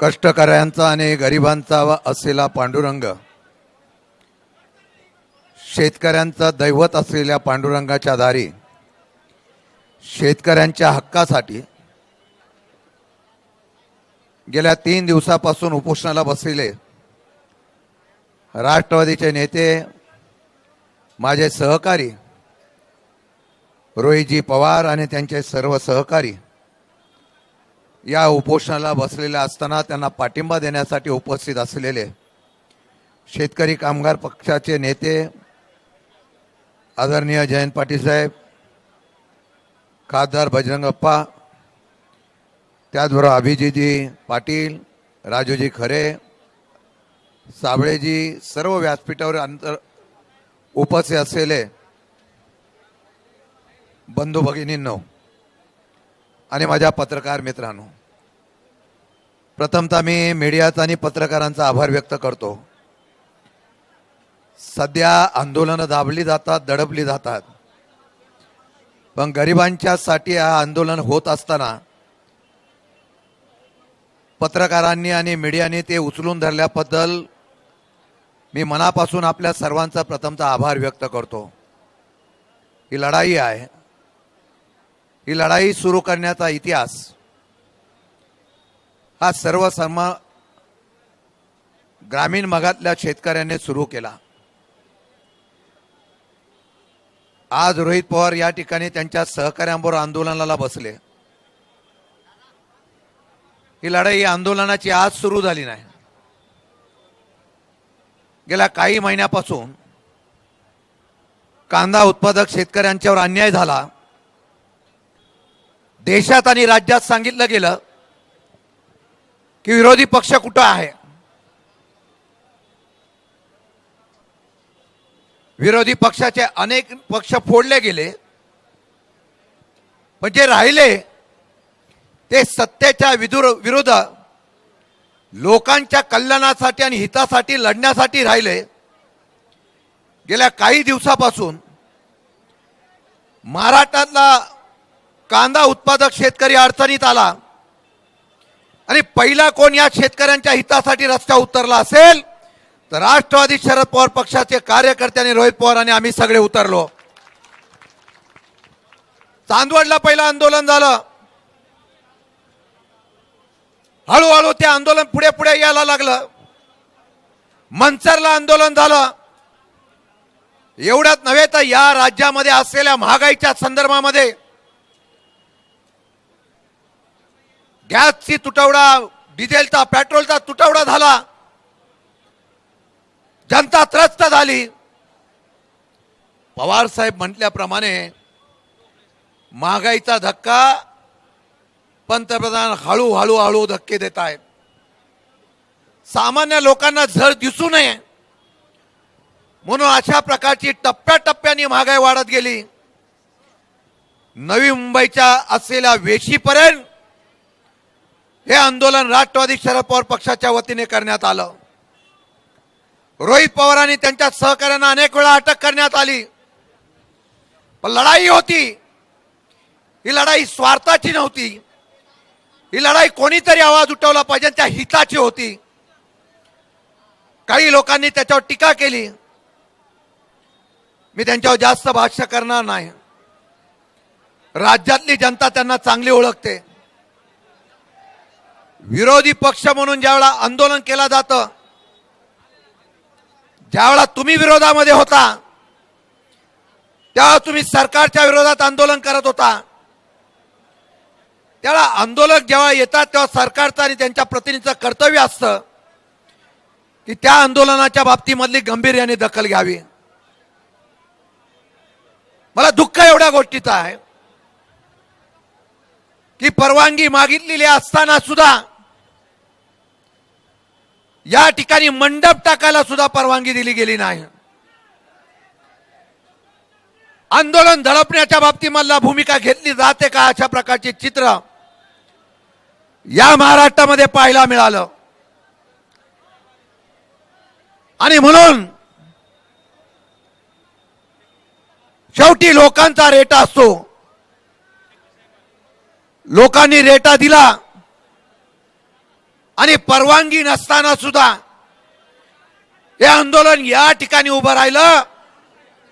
कष्टकऱ्यांचा आणि गरिबांचा असलेला पांडुरंग, शेतकऱ्यांचा दैवत असलेल्या पांडुरंगाच्या दारी शेतकऱ्यांच्या हक्कासाठी गेल्या 3 दिवसापासून उपोषणाला बसलेले राष्ट्रवादीचे नेते, माझे सहकारी रोहितजी पवार आणि त्यांचे सर्व सहकारी या उपोषणाला बसलेले असताना त्यांना पाठिंबा देण्यासाठी उपस्थित असलेले शेतकरी कामगार पक्षाचे नेते आदरणीय जयंत पाटील साहेब, खासदार बजरंग अप्पा, त्याचबरोबर अभिजीतजी पाटील, राजूजी खरे, साबळेजी, सर्व व्यासपीठावर उपस्थित असलेले बंधू भगिनींनो आणि माझ्या पत्रकार मित्रांनो, प्रथमतः मी मीडियाचा आणि पत्रकारांचा आभार व्यक्त करतो. सध्या आंदोलनं दाबली जातात, दडपली जातात, पण गरिबांच्यासाठी हा आंदोलन होत असताना पत्रकारांनी आणि मीडियाने ते उचलून धरल्याबद्दल मी मनापासून आपल्या सर्वांचा प्रथमतः आभार व्यक्त करतो. ही लढाई आहे, ही लढाई सुरू करण्याचा इतिहास हा सर्व ग्रामीण भागातल्या शेतकऱ्यांनी सुरू केला. आज रोहित पवार या ठिकाणी त्यांच्या सहकाऱ्यांबरोबर आंदोलनाला बसले. ही लढाई आंदोलनाची आज सुरू झाली नाही. गेल्या काही महिन्यापासून कांदा उत्पादक शेतकऱ्यांच्यावर अन्याय झाला. देशात आणि राज्यात सांगितलं गेलं की विरोधी पक्ष कुठं आहे. विरोधी पक्षाचे अनेक पक्ष फोडले गेले, पण जे राहिले ते सत्तेच्या विरुद्ध लोकांच्या कल्याणासाठी आणि हितासाठी लढण्यासाठी राहिले. गेल्या काही दिवसापासून महाराष्ट्रातला कांदा उत्पादक शेतकरी अडचणीत आला आणि पहिला कोण या शेतकऱ्यांच्या हितासाठी रस्त्यावर उतरला असेल तर राष्ट्रवादी शरद पवार पक्षाचे कार्यकर्ते आणि रोहित पवार आणि आम्ही सगळे उतरलो. चांदवडला पहिलं आंदोलन झालं. हळूहळू ते आंदोलन पुढे पुढे यायला लागलं. मनसरला आंदोलन झालं. एवढ्यात नव्हे तर या राज्यामध्ये असलेल्या महागाईच्या संदर्भामध्ये गॅसची तुटवडा, डिझेलचा, पेट्रोलचा तुटवडा झाला. जनता त्रस्त झाली. पवार साहेब म्हटल्याप्रमाणे महागाईचा धक्का पंतप्रधान हळूहळू हळू धक्के देत आहेत. सामान्य लोकांना झळ दिसू नये म्हणून अशा प्रकारची टप्प्याटप्प्याने महागाई वाढत गेली. नवी मुंबईच्या असलेल्या वेशीपर्यंत हे आंदोलन राष्ट्रवादी शरद पवार पक्षाच्या वतीने करण्यात आलं. रोहित पवारांनी त्यांच्या सहकाऱ्यांना अनेक वेळा अटक करण्यात आली, पण लढाई होती. ही लढाई स्वार्थाची नव्हती. ही लढाई कोणीतरी आवाज उठवला पाहिजे त्या हिताची होती. काही लोकांनी त्याच्यावर टीका केली. मी त्यांच्यावर जास्त भाष्य करणार नाही. राज्यातली जनता त्यांना चांगली ओळखते. विरोधी पक्ष म्हणून ज्यावेळा आंदोलन केलं जातं, ज्यावेळा तुम्ही विरोधामध्ये होता तेव्हा तुम्ही सरकारच्या विरोधात आंदोलन करत होता. त्याला आंदोलक जेव्हा येतात तेव्हा सरकारचं आणि त्यांच्या प्रतिनिधीचं कर्तव्य असतं की त्या आंदोलनाच्या बाबतीमधली गांभीर्याने दखल घ्यावी. मला दुःख एवढ्या गोष्टीचं आहे की परवानगी मागितलेली असताना सुद्धा या ठिकाणी मंडप टाकायला सुद्धा परवानगी दिली गेली नाही. आंदोलन दडपण्याच्या बाबतीमधला भूमिका घेतली जाते का, अशा प्रकारचे चित्र या महाराष्ट्रामध्ये पाहायला मिळालं. आणि म्हणून शेवटी लोकांचा रेटा असतो. लोकांनी रेटा दिला आणि परवानगी नसताना सुद्धा हे आंदोलन या ठिकाणी उभं राहिलं,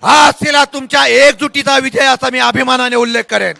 हा असलेला तुमच्या एकजुटीचा विजय असा मी अभिमानाने उल्लेख करेन.